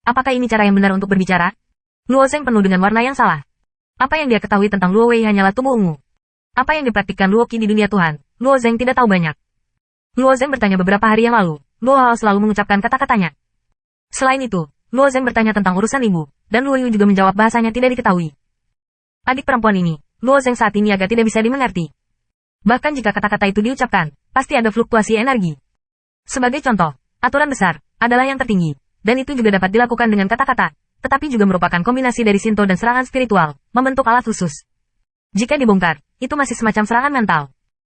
Apakah ini cara yang benar untuk berbicara? Luo Zeng penuh dengan warna yang salah. Apa yang dia ketahui tentang Luo Wei hanyalah tubuh ungu. Apa yang dipraktikkan Luo Qi di dunia Tuhan, Luo Zeng tidak tahu banyak. Luo Zeng bertanya beberapa hari yang lalu, Luo Hao selalu mengucapkan kata-katanya. Selain itu, Luo Zeng bertanya tentang urusan ibu, dan Luo Yu juga menjawab bahasanya tidak diketahui. Adik perempuan ini, Luo Zeng saat ini agak tidak bisa dimengerti. Bahkan jika kata-kata itu diucapkan, pasti ada fluktuasi energi. Sebagai contoh, aturan besar adalah yang tertinggi, dan itu juga dapat dilakukan dengan kata-kata, tetapi juga merupakan kombinasi dari Shinto dan serangan spiritual, membentuk alat khusus. Jika dibongkar, itu masih semacam serangan mental.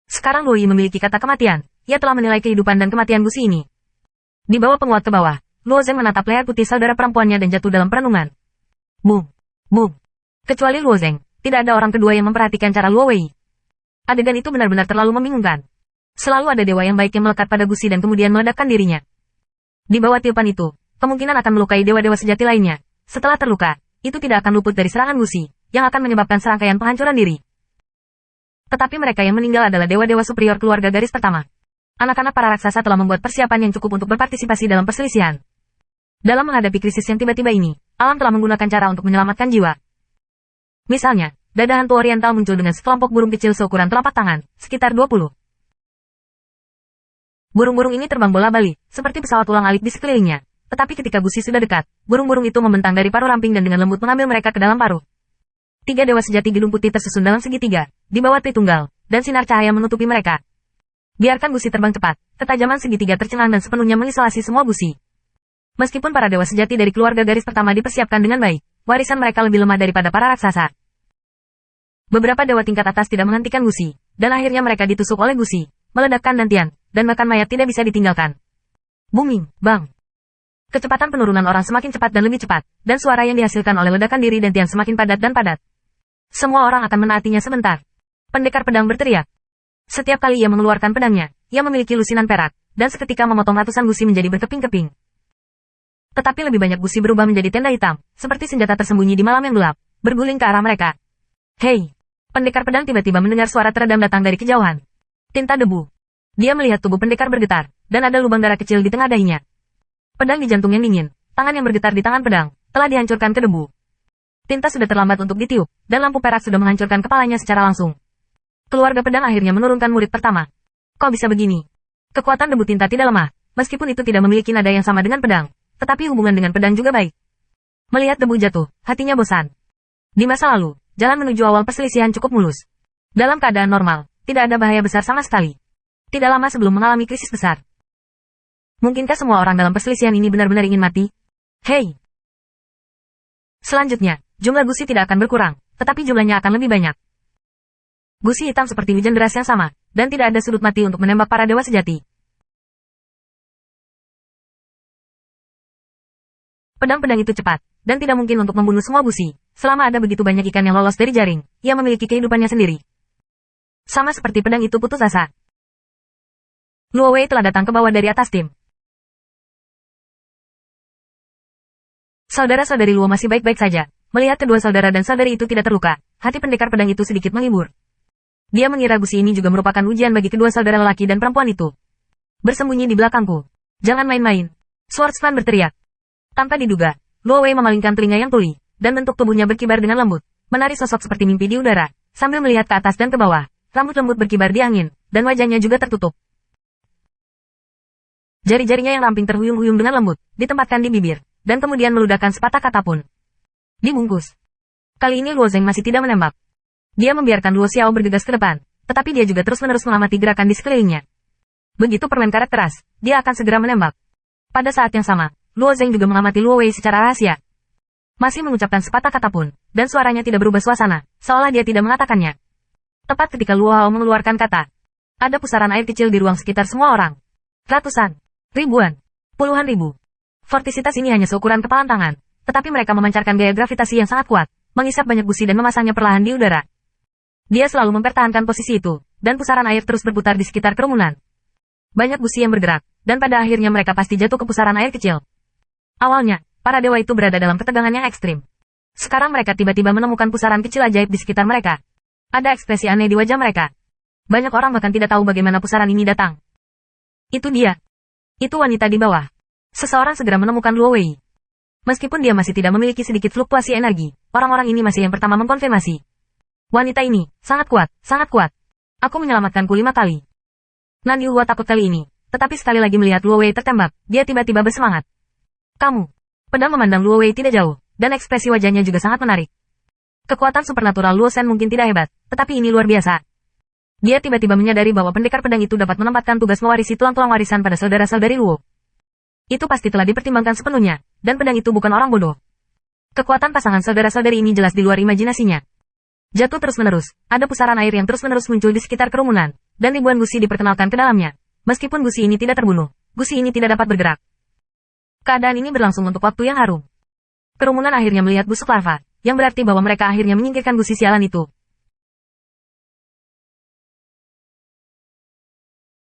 Sekarang Luo Yi memiliki kata kematian, ia telah menilai kehidupan dan kematian gusi ini. Di bawah penguat ke bawah, Luo Zeng menatap leher putih saudara perempuannya dan jatuh dalam perenungan. Mu. Kecuali Luo Zeng, tidak ada orang kedua yang memperhatikan cara Luo Wei. Adegan itu benar-benar terlalu membingungkan. Selalu ada dewa yang baik yang melekat pada gusi dan kemudian meledakkan dirinya. Di bawah tiupan itu, kemungkinan akan melukai dewa-dewa sejati lainnya. Setelah terluka, itu tidak akan luput dari serangan gusi, yang akan menyebabkan serangkaian penghancuran diri. Tetapi mereka yang meninggal adalah dewa-dewa superior keluarga garis pertama. Anak-anak para raksasa telah membuat persiapan yang cukup untuk berpartisipasi dalam perselisihan. Dalam menghadapi krisis yang tiba-tiba ini, alam telah menggunakan cara untuk menyelamatkan jiwa. Misalnya, dada hantu oriental muncul dengan sekelompok burung kecil seukuran telapak tangan, sekitar 20. Burung-burung ini terbang bola-balik, seperti pesawat ulang-alik di sekelilingnya. Tetapi ketika gusi sudah dekat, burung-burung itu membentang dari paruh ramping dan dengan lembut mengambil mereka ke dalam paruh. 3 dewa sejati gedung putih tersusun dalam segitiga, di bawah Tritunggal, dan sinar cahaya menutupi mereka. Biarkan gusi terbang cepat, ketajaman segitiga tercengang dan sepenuhnya mengisolasi semua gusi. Meskipun para dewa sejati dari keluarga garis pertama dipersiapkan dengan baik, warisan mereka lebih lemah daripada para raksasa. Beberapa dewa tingkat atas tidak menghentikan gusi, dan akhirnya mereka ditusuk oleh gusi, meledakkan dantian, dan bahkan mayat tidak bisa ditinggalkan. Booming, bang. Kecepatan penurunan orang semakin cepat dan lebih cepat, dan suara yang dihasilkan oleh ledakan diri dantian semakin padat dan padat. Semua orang akan menaatinya sebentar. Pendekar pedang berteriak. Setiap kali ia mengeluarkan pedangnya, ia memiliki lusinan perak, dan seketika memotong ratusan gusi menjadi berkeping-keping. Tetapi lebih banyak gusi berubah menjadi tenda hitam, seperti senjata tersembunyi di malam yang gelap, berguling ke arah mereka. Hei! Pendekar pedang tiba-tiba mendengar suara teredam datang dari kejauhan. Tinta debu. Dia melihat tubuh pendekar bergetar, dan ada lubang darah kecil di tengah dahinya. Pedang di jantung yang dingin, tangan yang bergetar di tangan pedang, telah dihancurkan ke debu. Tinta sudah terlambat untuk ditiup, dan lampu perak sudah menghancurkan kepalanya secara langsung. Keluarga pedang akhirnya menurunkan murid pertama. Kok bisa begini? Kekuatan debu tinta tidak lemah, meskipun itu tidak memiliki nada yang sama dengan pedang, tetapi hubungan dengan pedang juga baik. Melihat debu jatuh, hatinya bosan. Di masa lalu, jalan menuju awal perselisihan cukup mulus. Dalam keadaan normal, tidak ada bahaya besar sama sekali. Tidak lama sebelum mengalami krisis besar. Mungkinkah semua orang dalam perselisihan ini benar-benar ingin mati? Hei! Selanjutnya, jumlah gusi tidak akan berkurang, tetapi jumlahnya akan lebih banyak. Gusi hitam seperti hujan deras yang sama, dan tidak ada sudut mati untuk menembak para dewa sejati. Pedang-pedang itu cepat, dan tidak mungkin untuk membunuh semua gusi. Selama ada begitu banyak ikan yang lolos dari jaring, ia memiliki kehidupannya sendiri. Sama seperti pedang itu putus asa. Luo Wei telah datang ke bawah dari atas tim. Saudara-saudari Luo masih baik-baik saja. Melihat kedua saudara dan saudari itu tidak terluka, hati pendekar pedang itu sedikit menghibur. Dia mengira gusi ini juga merupakan ujian bagi kedua saudara lelaki dan perempuan itu. Bersembunyi di belakangku. Jangan main-main. Swordsman berteriak. Tanpa diduga, Luo Wei memalingkan telinga yang tuli, dan bentuk tubuhnya berkibar dengan lembut, menari sosok seperti mimpi di udara, sambil melihat ke atas dan ke bawah. Rambut lembut berkibar di angin, dan wajahnya juga tertutup. Jari-jarinya yang ramping terhuyung-huyung dengan lembut, ditempatkan di bibir, dan kemudian meludahkan sepatah kata pun. Dibungkus. Kali ini Luo Zeng masih tidak menembak. Dia membiarkan Luo Xiao bergegas ke depan, tetapi dia juga terus-menerus mengamati gerakan di sekelilingnya. Begitu permen karet keras, dia akan segera menembak. Pada saat yang sama, Luo Zeng juga mengamati Luo Wei secara rahasia. Masih mengucapkan sepatah kata pun, dan suaranya tidak berubah suasana, seolah dia tidak mengatakannya. Tepat ketika Luo Hao mengeluarkan kata, ada pusaran air kecil di ruang sekitar semua orang. Ratusan, ribuan, puluhan ribu. Vortisitas ini hanya seukuran kepalan tangan, tetapi mereka memancarkan gaya gravitasi yang sangat kuat, mengisap banyak gusi dan memasangnya perlahan di udara. Dia selalu mempertahankan posisi itu, dan pusaran air terus berputar di sekitar kerumunan. Banyak gusi yang bergerak, dan pada akhirnya mereka pasti jatuh ke pusaran air kecil. Awalnya, para dewa itu berada dalam ketegangan yang ekstrim. Sekarang mereka tiba-tiba menemukan pusaran kecil ajaib di sekitar mereka. Ada ekspresi aneh di wajah mereka. Banyak orang bahkan tidak tahu bagaimana pusaran ini datang. Itu dia. Itu wanita di bawah. Seseorang segera menemukan Luo Wei. Meskipun dia masih tidak memiliki sedikit fluktuasi energi, orang-orang ini masih yang pertama mengkonfirmasi. Wanita ini, sangat kuat, sangat kuat. Aku menyelamatkanku 5 kali. Nan Yuhua takut kali ini, tetapi sekali lagi melihat Luo Wei tertembak, dia tiba-tiba bersemangat. Kamu. Pedang memandang Luo Wei tidak jauh, dan ekspresi wajahnya juga sangat menarik. Kekuatan supernatural Luo Shen mungkin tidak hebat, tetapi ini luar biasa. Dia tiba-tiba menyadari bahwa pendekar pedang itu dapat menempatkan tugas mewarisi tulang-tulang warisan pada saudara-saudari Luo. Itu pasti telah dipertimbangkan sepenuhnya, dan pedang itu bukan orang bodoh. Kekuatan pasangan saudara-saudari ini jelas di luar imajinasinya. Jatuh terus-menerus, ada pusaran air yang terus-menerus muncul di sekitar kerumunan, dan ribuan gusi diperkenalkan ke dalamnya. Meskipun gusi ini tidak terbunuh, gusi ini tidak dapat bergerak. Keadaan ini berlangsung untuk waktu yang harum. Kerumunan akhirnya melihat busuk larva, yang berarti bahwa mereka akhirnya menyingkirkan gusi sialan itu,